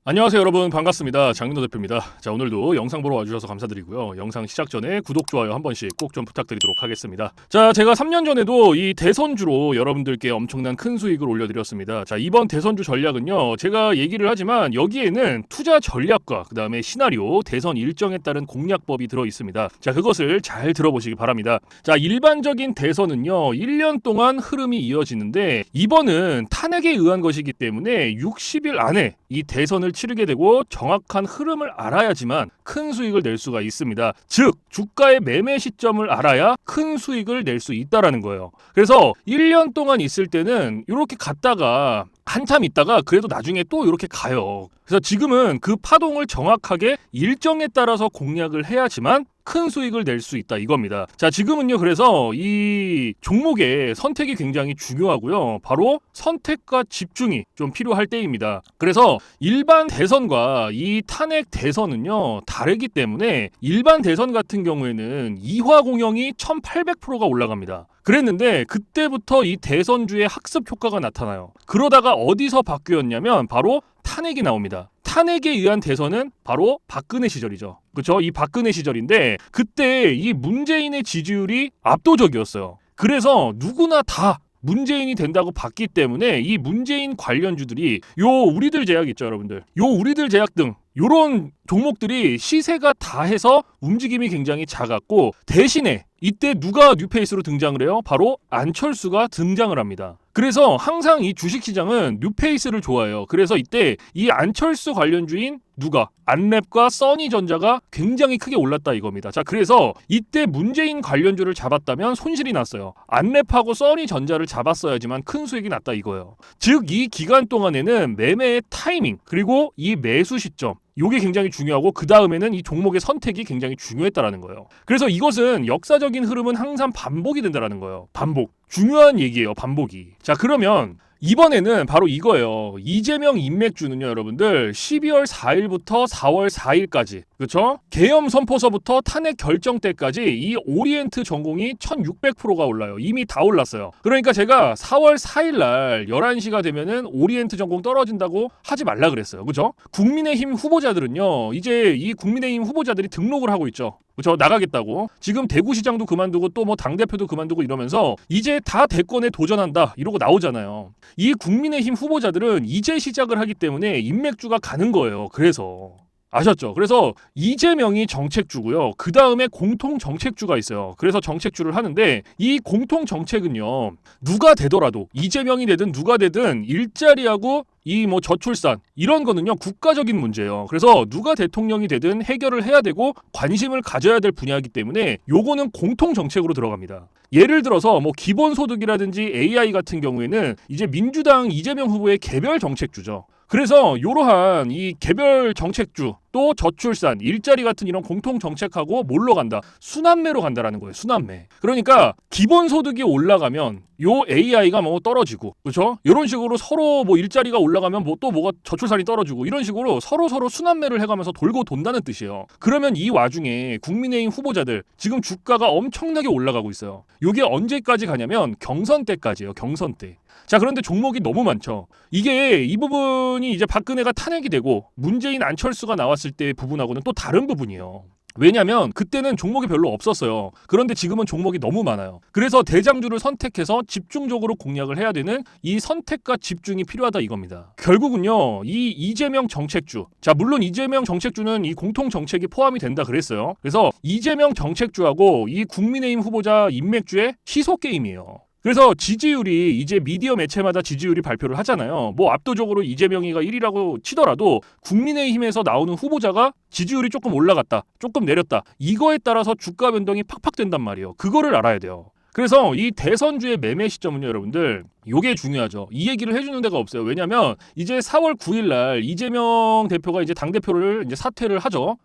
안녕하세요 여러분, 반갑습니다. 장민호 대표입니다. 자, 오늘도 영상 보러 와주셔서 감사드리고요. 영상 시작 전에 구독, 좋아요 한 번씩 꼭 좀 부탁드리도록 하겠습니다. 자, 제가 3년 전에도 이 대선주로 여러분들께 엄청난 큰 수익을 올려드렸습니다. 자, 이번 대선주 전략은요, 제가 얘기를 하지만 여기에는 투자 전략과 그 다음에 시나리오, 대선 일정에 따른 공략법이 들어있습니다. 자, 그것을 잘 들어보시기 바랍니다. 자, 일반적인 대선은요 1년 동안 흐름이 이어지는데, 이번은 탄핵에 의한 것이기 때문에 60일 안에 이 대선을 치르게 되고 정확한 흐름을 알아야지만 큰 수익을 낼 수가 있습니다. 즉, 주가의 매매 시점을 알아야 큰 수익을 낼 수 있다라는 거예요. 그래서 1년 동안 있을 때는 이렇게 갔다가 한참 있다가 그래도 나중에 또 이렇게 가요. 그래서 지금은 그 파동을 정확하게 일정에 따라서 공략을 해야지만 큰 수익을 낼 수 있다 이겁니다. 자, 지금은요, 그래서 이 종목의 선택이 굉장히 중요하고요. 바로 선택과 집중이 좀 필요할 때입니다. 그래서 일반 대선과 이 탄핵 대선은요 다르기 때문에, 일반 대선 같은 경우에는 이화공영이 1800%가 올라갑니다. 그랬는데 그때부터 이 대선주의 학습 효과가 나타나요. 그러다가 어디서 바뀌었냐면 바로 탄핵이 나옵니다. 탄핵에 의한 대선은 바로 박근혜 시절이죠. 그렇죠? 이 박근혜 시절인데 그때 이 문재인의 지지율이 압도적이었어요. 그래서 누구나 다 문재인이 된다고 봤기 때문에 이 문재인 관련주들이 우리들 제약 있죠, 여러분들. 우리들 제약 등 요런 종목들이 시세가 다 해서 움직임이 굉장히 작았고, 대신에 이때 누가 뉴페이스로 등장을 해요? 바로 안철수가 등장을 합니다. 그래서 항상 이 주식시장은 뉴페이스를 좋아해요. 그래서 이때 이 안철수 관련주인 누가? 안랩과 써니전자가 굉장히 크게 올랐다 이겁니다. 자, 그래서 이때 문재인 관련주를 잡았다면 손실이 났어요. 안랩하고 써니전자를 잡았어야지만 큰 수익이 났다 이거예요. 즉, 이 기간 동안에는 매매의 타이밍, 그리고 이 매수 시점, 요게 굉장히 중요하고, 그 다음에는 이 종목의 선택이 굉장히 중요했다라는 거예요. 그래서 이것은 역사적인 흐름은 항상 반복이 된다라는 거예요. 반복. 중요한 얘기예요, 반복이. 자, 그러면 이번에는 바로 이거예요. 이재명 인맥주는요, 여러분들 12월 4일부터 4월 4일까지, 그렇죠? 계엄 선포서부터 탄핵 결정 때까지 이 오리엔트 전공이 1600%가 올라요. 이미 다 올랐어요. 그러니까 제가 4월 4일 날 11시가 되면은 오리엔트 전공 떨어진다고 하지 말라 그랬어요. 그렇죠? 국민의힘 후보자들은요, 이제 이 국민의힘 후보자들이 등록을 하고 있죠. 그렇죠? 나가겠다고. 지금 대구시장도 그만두고 또 뭐 당대표도 그만두고 이러면서 이제 다 대권에 도전한다 이러고 나오잖아요. 이 국민의힘 후보자들은 이제 시작을 하기 때문에 인맥주가 가는 거예요. 그래서 아셨죠? 그래서 이재명이 정책주고요. 그 다음에 공통 정책주가 있어요. 그래서 정책주를 하는데, 이 공통 정책은요, 누가 되더라도, 이재명이 되든 누가 되든 일자리하고 이 뭐 저출산 이런 거는요 국가적인 문제예요. 그래서 누가 대통령이 되든 해결을 해야 되고 관심을 가져야 될 분야이기 때문에 요거는 공통 정책으로 들어갑니다. 예를 들어서 뭐 기본소득이라든지 AI 같은 경우에는 이제 민주당 이재명 후보의 개별 정책주죠. 그래서 이러한 이 개별 정책주, 또 저출산, 일자리 같은 이런 공통 정책하고 뭘로 간다? 순환매로 간다라는 거예요. 순환매. 그러니까 기본소득이 올라가면 요 AI가 뭐 떨어지고, 그렇죠? 이런 식으로 서로 뭐 일자리가 올라가면 뭐 또 뭐가 저출산이 떨어지고, 이런 식으로 서로 순환매를 해가면서 돌고 돈다는 뜻이에요. 그러면 이 와중에 국민의힘 후보자들 지금 주가가 엄청나게 올라가고 있어요. 요게 언제까지 가냐면 경선 때까지예요. 경선 때. 자, 그런데 종목이 너무 많죠. 이게 이 부분이 이제 박근혜가 탄핵이 되고 문재인 안철수가 나왔을 때 부분하고는 또 다른 부분이에요. 왜냐면 그때는 종목이 별로 없었어요. 그런데 지금은 종목이 너무 많아요. 그래서 대장주를 선택해서 집중적으로 공략을 해야 되는 이 선택과 집중이 필요하다 이겁니다. 결국은요, 이 이재명 정책주, 자, 물론 이재명 정책주는 이 공통 정책이 포함이 된다 그랬어요. 그래서 이재명 정책주하고 이 국민의힘 후보자 인맥주의 시소 게임이에요. 그래서 지지율이 이제 미디어 매체마다 지지율이 발표를 하잖아요. 뭐 압도적으로 이재명이가 1위라고 치더라도 국민의힘에서 나오는 후보자가 지지율이 조금 올라갔다, 조금 내렸다, 이거에 따라서 주가 변동이 팍팍 된단 말이에요. 그거를 알아야 돼요. 그래서 이 대선주의 매매 시점은요, 여러분들 요게 중요하죠. 이 얘기를 해주는 데가 없어요. 왜냐면 이제 4월 9일 날 이재명 대표가 이제 당대표를 이제 사퇴를 했죠.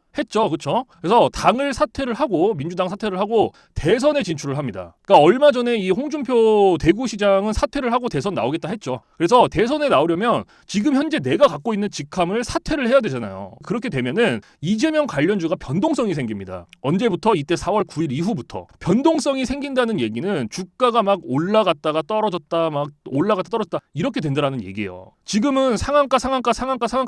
그렇죠? 그래서 당을 사퇴를 하고, 민주당 사퇴를 하고 대선에 진출을 합니다. 그러니까 얼마 전에 이 홍준표 대구시장은 사퇴를 하고 대선 나오겠다 했죠. 그래서 대선에 나오려면 지금 현재 내가 갖고 있는 직함을 사퇴를 해야 되잖아요. 그렇게 되면은 이재명 관련주가 변동성이 생깁니다. 언제부터? 이때 4월 9일 이후부터 변동성이 생긴다는 얘기는 주가가 막 올라갔다가 떨어졌다, 막 올라갔다 떨어졌다 이렇게 된다라는 얘기예요. 지금은 상한가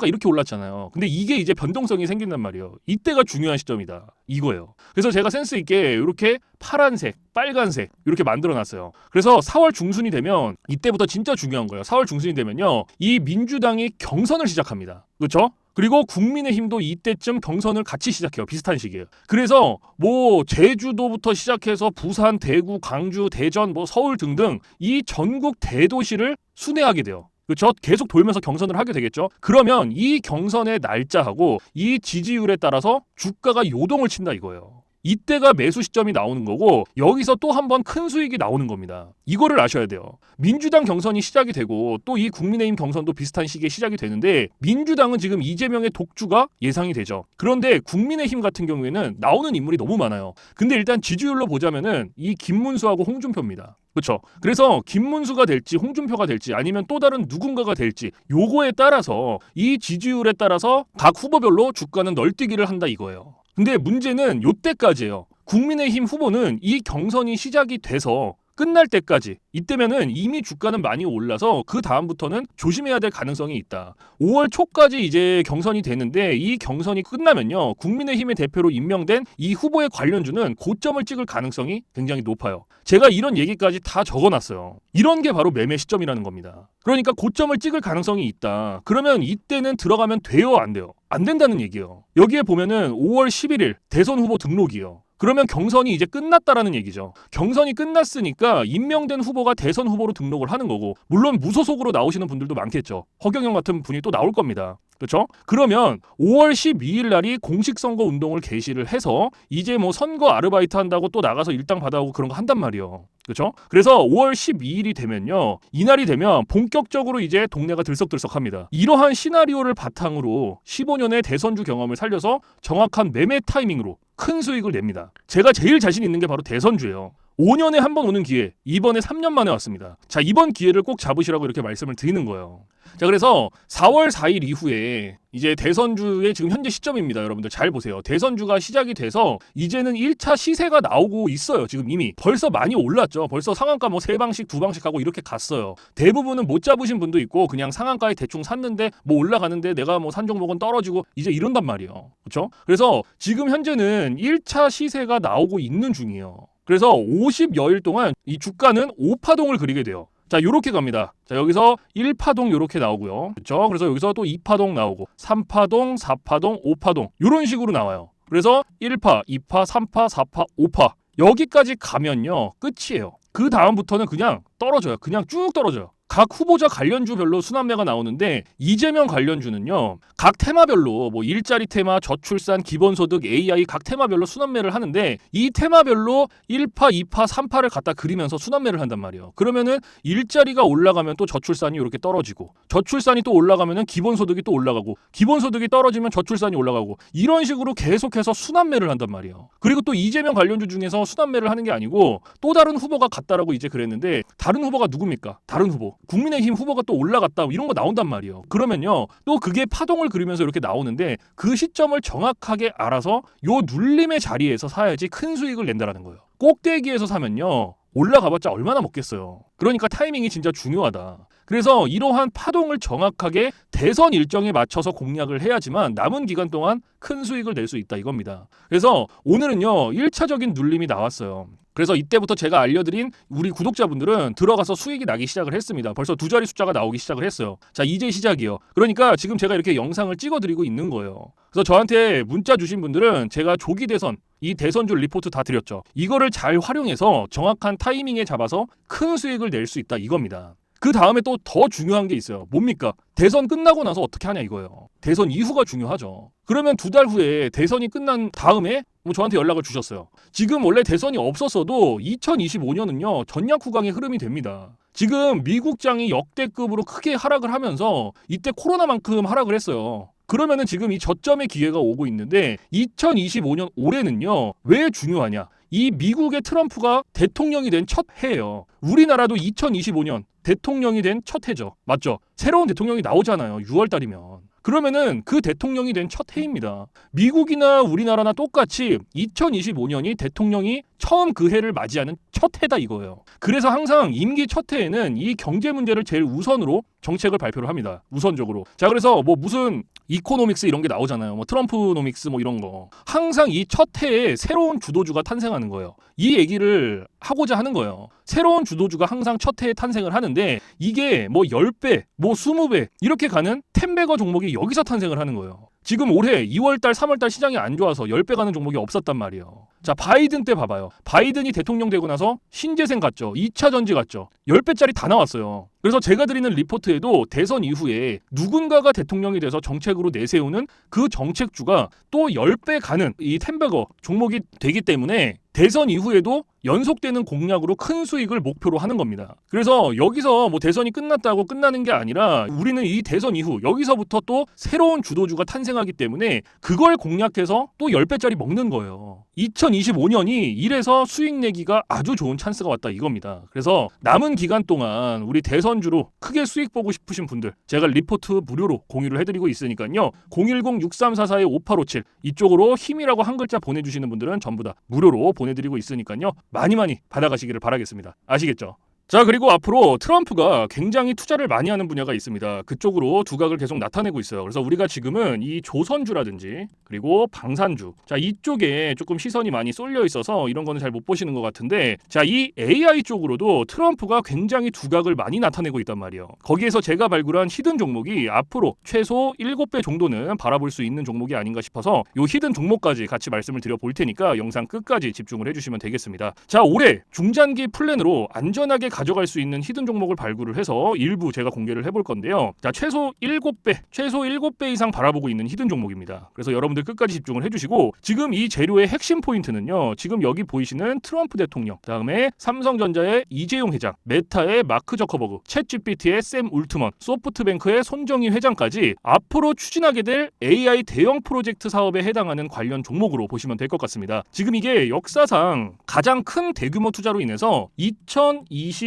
이렇게 올랐잖아요. 근데 이게 이제 변동성이 생긴단 말이에요. 이때가 중요한 시점이다 이거예요. 그래서 제가 센스 있게 이렇게 파란색, 빨간색 이렇게 만들어놨어요. 그래서 4월 중순이 되면 이때부터 진짜 중요한 거예요. 4월 중순이 되면요, 이 민주당이 경선을 시작합니다. 그렇죠? 그리고 국민의힘도 이때쯤 경선을 같이 시작해요. 비슷한 시기예요. 그래서 뭐 제주도부터 시작해서 부산, 대구, 광주, 대전, 뭐 서울 등등 이 전국 대도시를 순회하게 돼요. 그렇죠? 계속 돌면서 경선을 하게 되겠죠. 그러면 이 경선의 날짜하고 이 지지율에 따라서 주가가 요동을 친다 이거예요. 이때가 매수 시점이 나오는 거고, 여기서 또 한 번 큰 수익이 나오는 겁니다. 이거를 아셔야 돼요. 민주당 경선이 시작이 되고 또 이 국민의힘 경선도 비슷한 시기에 시작이 되는데, 민주당은 지금 이재명의 독주가 예상이 되죠. 그런데 국민의힘 같은 경우에는 나오는 인물이 너무 많아요. 근데 일단 지지율로 보자면은 이 김문수하고 홍준표입니다. 그렇죠. 그래서 김문수가 될지 홍준표가 될지 아니면 또 다른 누군가가 될지, 요거에 따라서 이 지지율에 따라서 각 후보별로 주가는 널뛰기를 한다 이거예요. 근데 문제는 요때까지예요. 국민의힘 후보는 이 경선이 시작이 돼서 끝날 때까지, 이때면은 이미 주가는 많이 올라서 그 다음부터는 조심해야 될 가능성이 있다. 5월 초까지 이제 경선이 되는데, 이 경선이 끝나면요, 국민의힘의 대표로 임명된 이 후보의 관련주는 고점을 찍을 가능성이 굉장히 높아요. 제가 이런 얘기까지 다 적어놨어요. 이런 게 바로 매매 시점이라는 겁니다. 그러니까 고점을 찍을 가능성이 있다. 그러면 이때는 들어가면 돼요, 안 돼요? 안 된다는 얘기예요. 여기에 보면은 5월 11일 대선 후보 등록이에요. 그러면 경선이 이제 끝났다라는 얘기죠. 경선이 끝났으니까 임명된 후보가 대선 후보로 등록을 하는 거고, 물론 무소속으로 나오시는 분들도 많겠죠. 허경영 같은 분이 또 나올 겁니다. 그렇죠? 그러면 5월 12일 날이 공식 선거 운동을 개시를 해서 이제 뭐 선거 아르바이트 한다고 또 나가서 일당 받아오고 그런 거 한단 말이에요. 그렇죠? 그래서 5월 12일이 되면요, 이날이 되면 본격적으로 이제 동네가 들썩들썩합니다. 이러한 시나리오를 바탕으로 15년의 대선주 경험을 살려서 정확한 매매 타이밍으로 큰 수익을 냅니다. 제가 제일 자신 있는 게 바로 대선주예요. 5년에 한 번 오는 기회, 이번에 3년 만에 왔습니다. 자, 이번 기회를 꼭 잡으시라고 이렇게 말씀을 드리는 거예요. 자, 그래서 4월 4일 이후에 이제 대선주의 지금 현재 시점입니다. 여러분들 잘 보세요. 대선주가 시작이 돼서 이제는 1차 시세가 나오고 있어요. 지금 이미 벌써 많이 올랐죠. 벌써 상한가 뭐 3방씩 2방씩 하고 이렇게 갔어요. 대부분은 못 잡으신 분도 있고 그냥 상한가에 대충 샀는데 뭐 올라가는데 내가 뭐 산 종목은 떨어지고 이제 이런단 말이에요. 그렇죠? 그래서 지금 현재는 1차 시세가 나오고 있는 중이에요. 그래서 50여일 동안 이 주가는 5파동을 그리게 돼요. 자, 요렇게 갑니다. 자, 여기서 1파동 요렇게 나오고요. 그렇죠? 그래서 여기서 또 2파동 나오고 3파동, 4파동, 5파동 요런 식으로 나와요. 그래서 1파, 2파, 3파, 4파, 5파 여기까지 가면요, 끝이에요. 그 다음부터는 그냥 떨어져요. 그냥 쭉 떨어져요. 각 후보자 관련주별로 순환매가 나오는데, 이재명 관련주는요, 각 테마별로 뭐 일자리 테마, 저출산, 기본소득, AI 각 테마별로 순환매를 하는데, 이 테마별로 1파, 2파, 3파를 갖다 그리면서 순환매를 한단 말이에요. 그러면은 일자리가 올라가면 또 저출산이 이렇게 떨어지고, 저출산이 또 올라가면은 기본소득이 또 올라가고, 기본소득이 떨어지면 저출산이 올라가고, 이런 식으로 계속해서 순환매를 한단 말이에요. 그리고 또 이재명 관련주 중에서 순환매를 하는 게 아니고 또 다른 후보가 갔다라고 이제 그랬는데, 다른 후보가 누굽니까? 다른 후보. 국민의힘 후보가 또 올라갔다 이런 거 나온단 말이에요. 그러면요, 또 그게 파동을 그리면서 이렇게 나오는데, 그 시점을 정확하게 알아서 요 눌림의 자리에서 사야지 큰 수익을 낸다라는 거예요. 꼭대기에서 사면요, 올라가봤자 얼마나 먹겠어요. 그러니까 타이밍이 진짜 중요하다. 그래서 이러한 파동을 정확하게 대선 일정에 맞춰서 공략을 해야지만 남은 기간 동안 큰 수익을 낼 수 있다 이겁니다. 그래서 오늘은요, 1차적인 눌림이 나왔어요. 그래서 이때부터 제가 알려드린 우리 구독자분들은 들어가서 수익이 나기 시작을 했습니다. 벌써 2자리 숫자가 나오기 시작을 했어요. 자, 이제 시작이에요. 그러니까 지금 제가 이렇게 영상을 찍어드리고 있는 거예요. 그래서 저한테 문자 주신 분들은 제가 조기 대선, 이 대선주 리포트 다 드렸죠. 이거를 잘 활용해서 정확한 타이밍에 잡아서 큰 수익을 낼 수 있다 이겁니다. 그 다음에 또 더 중요한 게 있어요. 뭡니까? 대선 끝나고 나서 어떻게 하냐 이거예요. 대선 이후가 중요하죠. 그러면 2달 후에 대선이 끝난 다음에 뭐 저한테 연락을 주셨어요. 지금 원래 대선이 없었어도 2025년은요, 전략 후강의 흐름이 됩니다. 지금 미국장이 역대급으로 크게 하락을 하면서 이때 코로나만큼 하락을 했어요. 그러면은 지금 이 저점의 기회가 오고 있는데, 2025년 올해는요, 왜 중요하냐? 이 미국의 트럼프가 대통령이 된 첫 해예요. 우리나라도 2025년 대통령이 된 첫 해죠. 맞죠? 새로운 대통령이 나오잖아요. 6월 달이면. 그러면은 그 대통령이 된 첫 해입니다. 미국이나 우리나라나 똑같이 2025년이 대통령이 처음 그 해를 맞이하는 첫 해다 이거예요. 그래서 항상 임기 첫 해에는 이 경제 문제를 제일 우선으로 정책을 발표를 합니다. 우선적으로. 자, 그래서 뭐 무슨 이코노믹스 이런 게 나오잖아요. 뭐 트럼프노믹스 뭐 이런 거. 항상 이 첫 해에 새로운 주도주가 탄생하는 거예요. 이 얘기를 하고자 하는 거예요. 새로운 주도주가 항상 첫 해에 탄생을 하는데 이게 뭐 10배, 뭐 20배 이렇게 가는 텐베거 종목이 여기서 탄생을 하는 거예요. 지금 올해 2월달, 3월달 시장이 안 좋아서 10배 가는 종목이 없었단 말이에요. 자, 바이든 때 봐봐요. 바이든이 대통령 되고 나서 신재생 갔죠. 2차 전지 갔죠. 10배짜리 다 나왔어요. 그래서 제가 드리는 리포트에도 대선 이후에 누군가가 대통령이 돼서 정책으로 내세우는 그 정책주가 또 10배 가는 이 텐베거 종목이 되기 때문에 대선 이후에도 연속되는 공약으로 큰 수익을 목표로 하는 겁니다. 그래서 여기서 뭐 대선이 끝났다고 끝나는 게 아니라 우리는 이 대선 이후 여기서부터 또 새로운 주도주가 탄생하기 때문에 그걸 공략해서 또 10배짜리 먹는 거예요. 2025년이 이래서 수익 내기가 아주 좋은 찬스가 왔다 이겁니다. 그래서 남은 기간 동안 우리 대선주로 크게 수익 보고 싶으신 분들 제가 리포트 무료로 공유를 해드리고 있으니까요. 010-6344-5857 이쪽으로 힘이라고 한 글자 보내주시는 분들은 전부 다 무료로 보내드리고 있으니까요. 많이 받아가시기를 바라겠습니다. 아시겠죠? 자, 그리고 앞으로 트럼프가 굉장히 투자를 많이 하는 분야가 있습니다. 그쪽으로 두각을 계속 나타내고 있어요. 그래서 우리가 지금은 이 조선주라든지 그리고 방산주, 자, 이쪽에 조금 시선이 많이 쏠려 있어서 이런 거는 잘 못 보시는 것 같은데, 자, 이 AI 쪽으로도 트럼프가 굉장히 두각을 많이 나타내고 있단 말이에요. 거기에서 제가 발굴한 히든 종목이 앞으로 최소 7배 정도는 바라볼 수 있는 종목이 아닌가 싶어서 요 히든 종목까지 같이 말씀을 드려볼 테니까 영상 끝까지 집중을 해주시면 되겠습니다. 자, 올해 중장기 플랜으로 안전하게 가져갈 수 있는 히든 종목을 발굴을 해서 일부 제가 공개를 해볼 건데요. 자, 최소 7배 이상 바라보고 있는 히든 종목입니다. 그래서 여러분들 끝까지 집중을 해주시고, 지금 이 재료의 핵심 포인트는요, 지금 여기 보이시는 트럼프 대통령, 다음에 삼성전자의 이재용 회장, 메타의 마크 저커버그, 챗GPT의 샘 울트먼, 소프트뱅크의 손정희 회장까지 앞으로 추진하게 될 AI 대형 프로젝트 사업에 해당하는 관련 종목으로 보시면 될 것 같습니다. 지금 이게 역사상 가장 큰 대규모 투자로 인해서 2025년부터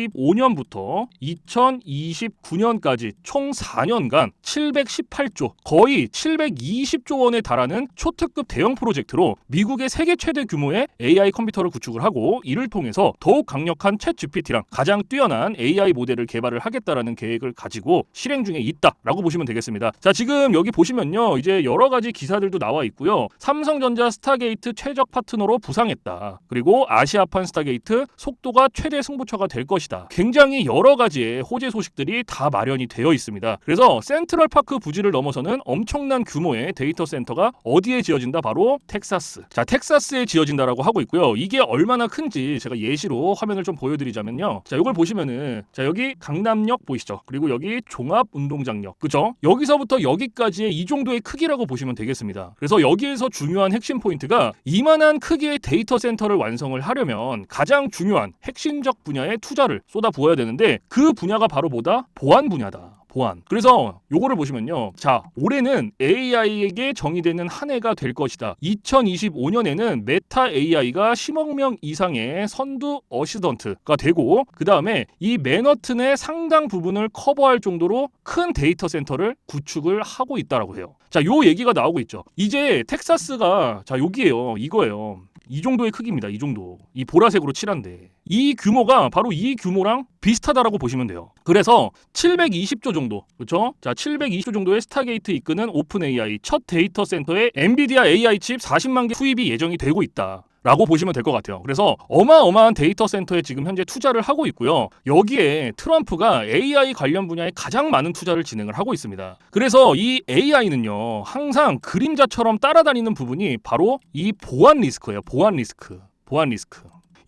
2029년까지 총 4년간 718조, 거의 720조 원에 달하는 초특급 대형 프로젝트로 미국의 세계 최대 규모의 AI 컴퓨터를 구축을 하고, 이를 통해서 더욱 강력한 챗 GPT랑 가장 뛰어난 AI 모델을 개발을 하겠다라는 계획을 가지고 실행 중에 있다라고 보시면 되겠습니다. 자, 지금 여기 보시면요, 이제 여러 가지 기사들도 나와 있고요. 삼성전자 스타게이트 최적 파트너로 부상했다. 그리고 아시아판 스타게이트 속도가 최대 승부처가 될 것이다. 굉장히 여러 가지의 호재 소식들이 다 마련이 되어 있습니다. 그래서 센트럴파크 부지를 넘어서는 엄청난 규모의 데이터 센터가 어디에 지어진다? 바로 텍사스. 자, 텍사스에 지어진다라고 하고 있고요. 이게 얼마나 큰지 제가 예시로 화면을 좀 보여드리자면요. 자, 이걸 보시면은, 자, 여기 강남역 보이시죠? 그리고 여기 종합운동장역, 그죠? 여기서부터 여기까지의 이 정도의 크기라고 보시면 되겠습니다. 그래서 여기에서 중요한 핵심 포인트가, 이만한 크기의 데이터 센터를 완성을 하려면 가장 중요한 핵심적 분야에 투자를 쏟아 부어야 되는데, 그 분야가 바로 뭐다? 보안 분야다. 보안. 그래서 요거를 보시면요. 자, 올해는 AI에게 정의되는 한 해가 될 것이다. 2025년에는 메타 AI가 10억 명 이상의 선두 어시던트가 되고, 그 다음에 이 맨허튼의 상당 부분을 커버할 정도로 큰 데이터 센터를 구축을 하고 있다라고 해요. 자, 요 얘기가 나오고 있죠. 이제 텍사스가, 자, 여기에요. 이거예요. 이 정도의 크기입니다. 이 정도. 이 보라색으로 칠한데 이 규모가 바로 이 규모랑 비슷하다라고 보시면 돼요. 그래서 720조 정도, 그렇죠? 자, 720조 정도의 스타게이트 이끄는 오픈 AI 첫 데이터 센터에 엔비디아 AI 칩 40만 개 투입이 예정이 되고 있다 라고 보시면 될 것 같아요. 그래서 어마어마한 데이터 센터에 지금 현재 투자를 하고 있고요. 여기에 트럼프가 AI 관련 분야에 가장 많은 투자를 진행을 하고 있습니다. 그래서 이 AI는요, 항상 그림자처럼 따라다니는 부분이 바로 이 보안 리스크예요. 보안 리스크.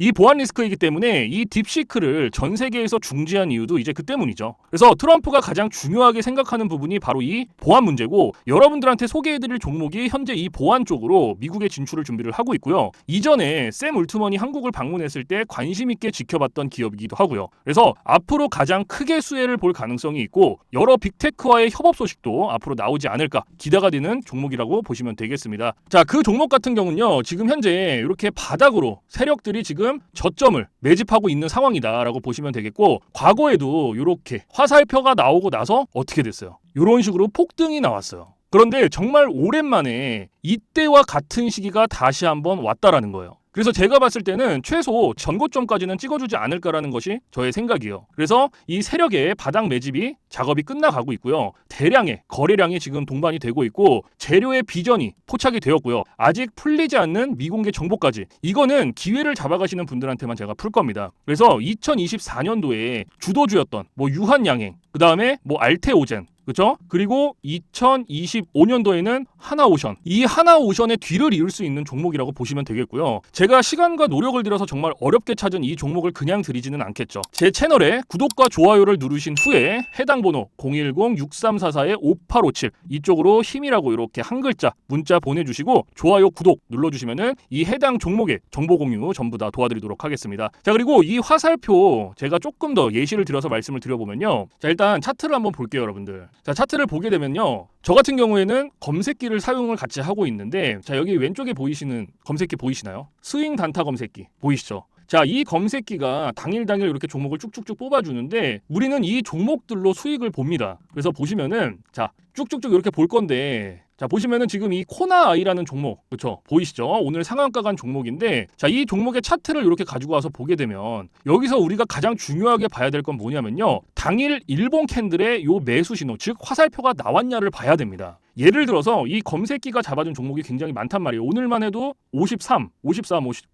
이 보안 리스크이기 때문에 이 딥시크를 전 세계에서 중지한 이유도 이제 그 때문이죠. 그래서 트럼프가 가장 중요하게 생각하는 부분이 바로 이 보안 문제고, 여러분들한테 소개해드릴 종목이 현재 이 보안 쪽으로 미국에 진출을 준비를 하고 있고요. 이전에 샘 울트먼이 한국을 방문했을 때 관심 있게 지켜봤던 기업이기도 하고요. 그래서 앞으로 가장 크게 수혜를 볼 가능성이 있고, 여러 빅테크와의 협업 소식도 앞으로 나오지 않을까 기대가 되는 종목이라고 보시면 되겠습니다. 자, 그 종목 같은 경우는요, 지금 현재 이렇게 바닥으로 세력들이 지금 저점을 매집하고 있는 상황이다라고 보시면 되겠고, 과거에도 이렇게 화살표가 나오고 나서 어떻게 됐어요? 이런 식으로 폭등이 나왔어요. 그런데 정말 오랜만에 이때와 같은 시기가 다시 한번 왔다라는 거예요. 그래서 제가 봤을 때는 최소 전고점까지는 찍어주지 않을까라는 것이 저의 생각이에요. 그래서 이 세력의 바닥 매집이 작업이 끝나가고 있고요. 대량의 거래량이 지금 동반이 되고 있고 재료의 비전이 포착이 되었고요. 아직 풀리지 않는 미공개 정보까지 이거는 기회를 잡아가시는 분들한테만 제가 풀 겁니다. 그래서 2024년도에 주도주였던 뭐 유한양행, 그 다음에 뭐 알테오젠, 그렇죠? 그리고 2025년도에는 하나오션. 이 하나오션의 뒤를 이을 수 있는 종목이라고 보시면 되겠고요. 제가 시간과 노력을 들여서 정말 어렵게 찾은 이 종목을 그냥 드리지는 않겠죠. 제 채널에 구독과 좋아요를 누르신 후에 해당 번호 010-6344-5857 이쪽으로 힘이라고 이렇게 한 글자 문자 보내주시고 좋아요, 구독 눌러주시면은 이 해당 종목의 정보 공유 전부 다 도와드리도록 하겠습니다. 자, 그리고 이 화살표 제가 조금 더 예시를 들어서 말씀을 드려보면요. 자, 일단 차트를 한번 볼게요, 여러분들. 자, 차트를 보게 되면요. 저 같은 경우에는 검색기를 사용을 같이 하고 있는데, 자, 여기 왼쪽에 보이시는 검색기 보이시나요? 스윙 단타 검색기 보이시죠? 자, 이 검색기가 당일 이렇게 종목을 쭉쭉쭉 뽑아주는데 우리는 이 종목들로 수익을 봅니다. 그래서 보시면은 자, 쭉쭉쭉 이렇게 볼 건데, 자, 보시면은 지금 이 코나아이라는 종목, 그렇죠? 보이시죠? 오늘 상한가 간 종목인데, 자, 이 종목의 차트를 이렇게 가지고 와서 보게 되면 여기서 우리가 가장 중요하게 봐야 될 건 뭐냐면요. 당일 일본 캔들의 요 매수 신호, 즉 화살표가 나왔냐를 봐야 됩니다. 예를 들어서 이 검색기가 잡아준 종목이 굉장히 많단 말이에요. 오늘만 해도 53,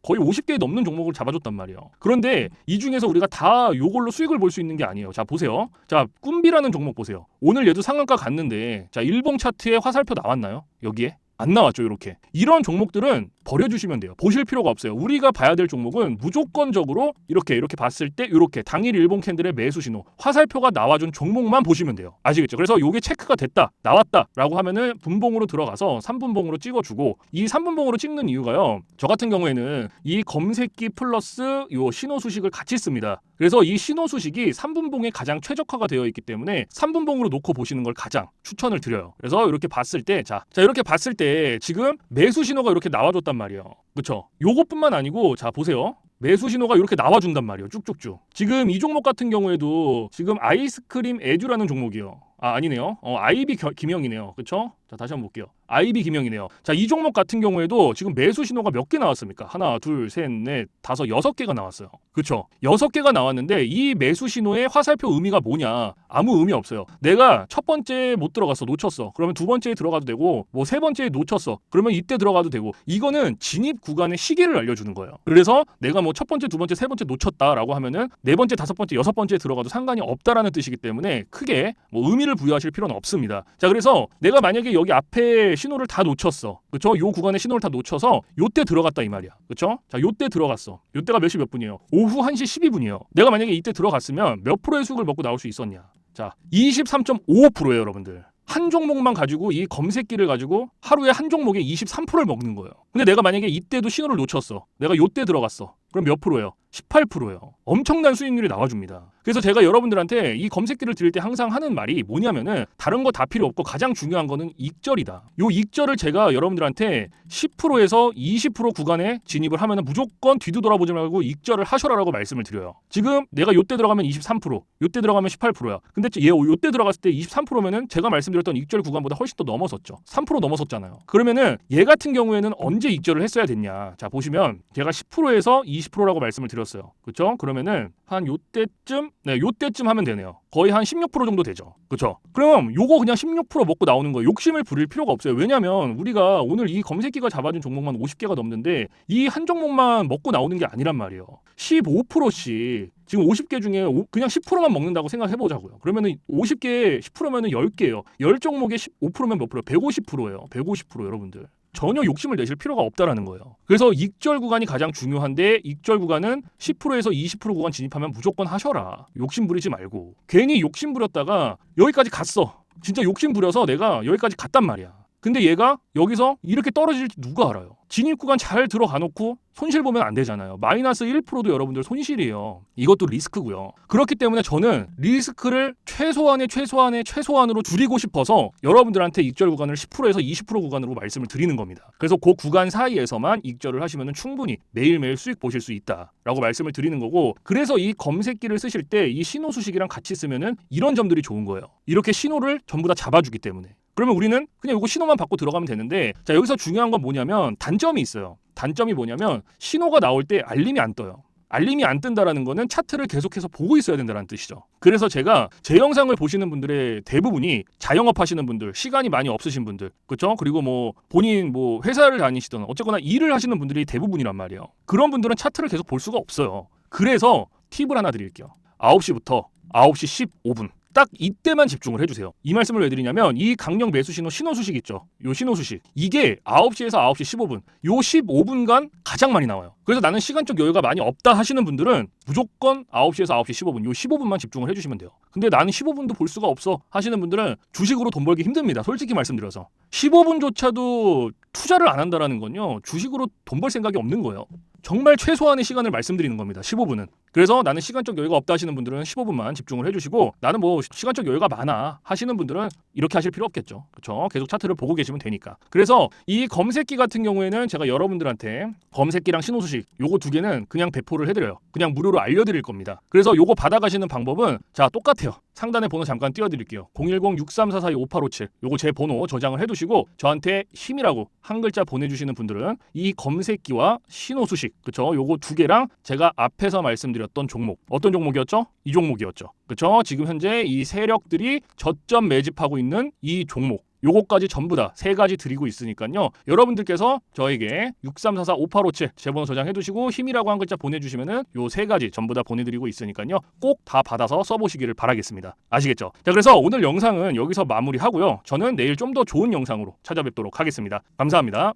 거의 50개 넘는 종목을 잡아줬단 말이에요. 그런데 이 중에서 우리가 다 요걸로 수익을 볼 수 있는 게 아니에요. 자, 보세요. 자, 꿈비라는 종목 보세요. 오늘 얘도 상한가 갔는데, 자, 일봉 차트에 화살표 나왔나요? 여기에? 안 나왔죠. 이렇게. 이런 종목들은 버려주시면 돼요. 보실 필요가 없어요. 우리가 봐야 될 종목은 무조건적으로 이렇게 봤을 때 이렇게 당일 일본 캔들의 매수 신호, 화살표가 나와준 종목만 보시면 돼요. 아시겠죠? 그래서 이게 체크가 됐다, 나왔다라고 하면은 분봉으로 들어가서 3분봉으로 찍어주고, 이 3분봉으로 찍는 이유가요. 저 같은 경우에는 이 검색기 플러스 요 신호 수식을 같이 씁니다. 그래서 이 신호 수식이 3분봉에 가장 최적화가 되어 있기 때문에 3분봉으로 놓고 보시는 걸 가장 추천을 드려요. 그래서 이렇게 봤을 때, 자 이렇게 봤을 때 지금 매수 신호가 이렇게 나와줬단 말이에요. 그렇죠? 요것뿐만 아니고, 자, 보세요. 매수 신호가 이렇게 나와준단 말이에요. 쭉쭉쭉. 지금 이 종목 같은 경우에도 지금 아이스크림 에듀라는 종목이요. 아니네요. 아이비 김영이네요. 그렇죠? 자, 다시 한번 볼게요. 아이비 김영이네요. 자, 이 종목 같은 경우에도 지금 매수 신호가 몇 개 나왔습니까? 하나, 둘, 셋, 넷, 다섯, 6개가 나왔어요. 그렇죠? 6개가 나왔는데 이 매수 신호의 화살표 의미가 뭐냐? 아무 의미 없어요. 내가 첫 번째에 못 들어갔어, 놓쳤어. 그러면 두 번째에 들어가도 되고, 뭐 세 번째에 놓쳤어. 그러면 이때 들어가도 되고. 이거는 진입 구간의 시기를 알려주는 거예요. 그래서 내가 뭐 첫 번째, 두 번째, 세 번째 놓쳤다라고 하면은 네 번째, 다섯 번째, 여섯 번째에 들어가도 상관이 없다라는 뜻이기 때문에 크게 뭐 의미를 부여하실 필요는 없습니다. 자, 그래서 내가 만약에 여기 앞에 신호를 다 놓쳤어. 그렇죠? 요 구간의 신호를 다 놓쳐서 요때 들어갔다 이 말이야. 그렇죠? 자, 요때 들어갔어. 요때가 몇 시 몇 분이에요? 오후 1시 12분이에요. 내가 만약에 이때 들어갔으면 몇 프로의 수익을 먹고 나올 수 있었냐? 자, 23.55%예요, 여러분들. 한 종목만 가지고 이 검색기를 가지고 하루에 한 종목에 23%를 먹는 거예요. 근데 내가 만약에 이때도 신호를 놓쳤어. 내가 요때 들어갔어. 그럼 몇 프로예요? 18%예요. 엄청난 수익률이 나와줍니다. 그래서 제가 여러분들한테 이 검색기를 드릴 때 항상 하는 말이 뭐냐면은 다른 거 다 필요 없고 가장 중요한 거는 익절이다. 요 익절을 제가 여러분들한테 10%에서 20% 구간에 진입을 하면은 무조건 뒤도 돌아보지 말고 익절을 하셔라라고 말씀을 드려요. 지금 내가 요때 들어가면 23%, 요때 들어가면 18%야. 근데 얘 요때 들어갔을 때 23%면은 제가 말씀드렸던 익절 구간보다 훨씬 더 넘어섰죠. 3% 넘어섰잖아요. 그러면은 얘 같은 경우에는 언제 익절을 했어야 됐냐? 자, 보시면 제가 10%에서 20%라고 말씀을 드렸어요. 그렇죠? 그러면은 한 요때쯤, 네, 요때쯤 하면 되네요. 거의 한 16% 정도 되죠. 그렇죠? 그럼 요거 그냥 16% 먹고 나오는 거예요. 욕심을 부릴 필요가 없어요. 왜냐면 우리가 오늘 이 검색기가 잡아준 종목만 50개가 넘는데 이 한 종목만 먹고 나오는 게 아니란 말이에요. 15%씩 지금 50개 중에 그냥 10%만 먹는다고 생각해보자고요. 그러면은 50개에 10%면은 10개예요. 10종목에 15%면 몇 프로? 150%예요. 150% 여러분들. 전혀 욕심을 내실 필요가 없다라는 거예요. 그래서 익절 구간이 가장 중요한데 익절 구간은 10%에서 20% 구간 진입하면 무조건 하셔라. 욕심 부리지 말고. 괜히 욕심 부렸다가 여기까지 갔어. 진짜 욕심 부려서 내가 여기까지 갔단 말이야. 근데 얘가 여기서 이렇게 떨어질지 누가 알아요? 진입 구간 잘 들어가 놓고 손실 보면 안 되잖아요. 마이너스 1%도 여러분들 손실이에요. 이것도 리스크고요. 그렇기 때문에 저는 리스크를 최소한으로 줄이고 싶어서 여러분들한테 익절 구간을 10%에서 20% 구간으로 말씀을 드리는 겁니다. 그래서 그 구간 사이에서만 익절을 하시면 충분히 매일매일 수익 보실 수 있다라고 말씀을 드리는 거고, 그래서 이 검색기를 쓰실 때 이 신호 수식이랑 같이 쓰면은 이런 점들이 좋은 거예요. 이렇게 신호를 전부 다 잡아주기 때문에. 그러면 우리는 그냥 이거 신호만 받고 들어가면 되는데, 자, 여기서 중요한 건 뭐냐면 단점이 있어요. 단점이 뭐냐면 신호가 나올 때 알림이 안 떠요. 알림이 안 뜬다라는 거는 차트를 계속해서 보고 있어야 된다는 뜻이죠. 그래서 제가 제 영상을 보시는 분들의 대부분이 자영업 하시는 분들, 시간이 많이 없으신 분들, 그렇죠? 그리고 뭐 본인 뭐 회사를 다니시든 어쨌거나 일을 하시는 분들이 대부분이란 말이에요. 그런 분들은 차트를 계속 볼 수가 없어요. 그래서 팁을 하나 드릴게요. 9시부터 9시 15분 딱 이때만 집중을 해주세요. 이 말씀을 왜 드리냐면 이 강력 매수 신호 수식 있죠. 요 신호 수식 이게 9시에서 9시 15분 요 15분간 가장 많이 나와요. 그래서 나는 시간적 여유가 많이 없다 하시는 분들은 무조건 9시에서 9시 15분 요 15분만 집중을 해주시면 돼요. 근데 나는 15분도 볼 수가 없어 하시는 분들은 주식으로 돈 벌기 힘듭니다. 솔직히 말씀드려서 15분조차도 투자를 안 한다라는 건요, 주식으로 돈 벌 생각이 없는 거예요. 정말 최소한의 시간을 말씀드리는 겁니다. 15분은. 그래서 나는 시간적 여유가 없다 하시는 분들은 15분만 집중을 해주시고, 나는 뭐 시간적 여유가 많아 하시는 분들은 이렇게 하실 필요 없겠죠. 그렇죠? 계속 차트를 보고 계시면 되니까. 그래서 이 검색기 같은 경우에는 제가 여러분들한테 검색기랑 신호수식 요거 두 개는 그냥 배포를 해드려요. 그냥 무료로 알려드릴 겁니다. 그래서 요거 받아가시는 방법은 자, 똑같아요. 상단에 번호 잠깐 띄워드릴게요. 010-6344-5857 요거 제 번호 저장을 해두시고 저한테 힘이라고 한 글자 보내주시는 분들은 이 검색기와 신호수식, 그쵸? 요거 두 개랑 제가 앞에서 말씀드렸던 종목, 어떤 종목이었죠? 이 종목이었죠. 그쵸? 지금 현재 이 세력들이 저점 매집하고 있는 이 종목, 요거까지 전부 다 세 가지 드리고 있으니까요. 여러분들께서 저에게 6344-5857 제 번호 저장해 두시고 힘이라고 한 글자 보내주시면은 요 세 가지 전부 다 보내드리고 있으니까요. 꼭 다 받아서 써보시기를 바라겠습니다. 아시겠죠? 자, 그래서 오늘 영상은 여기서 마무리하고요. 저는 내일 좀 더 좋은 영상으로 찾아뵙도록 하겠습니다. 감사합니다.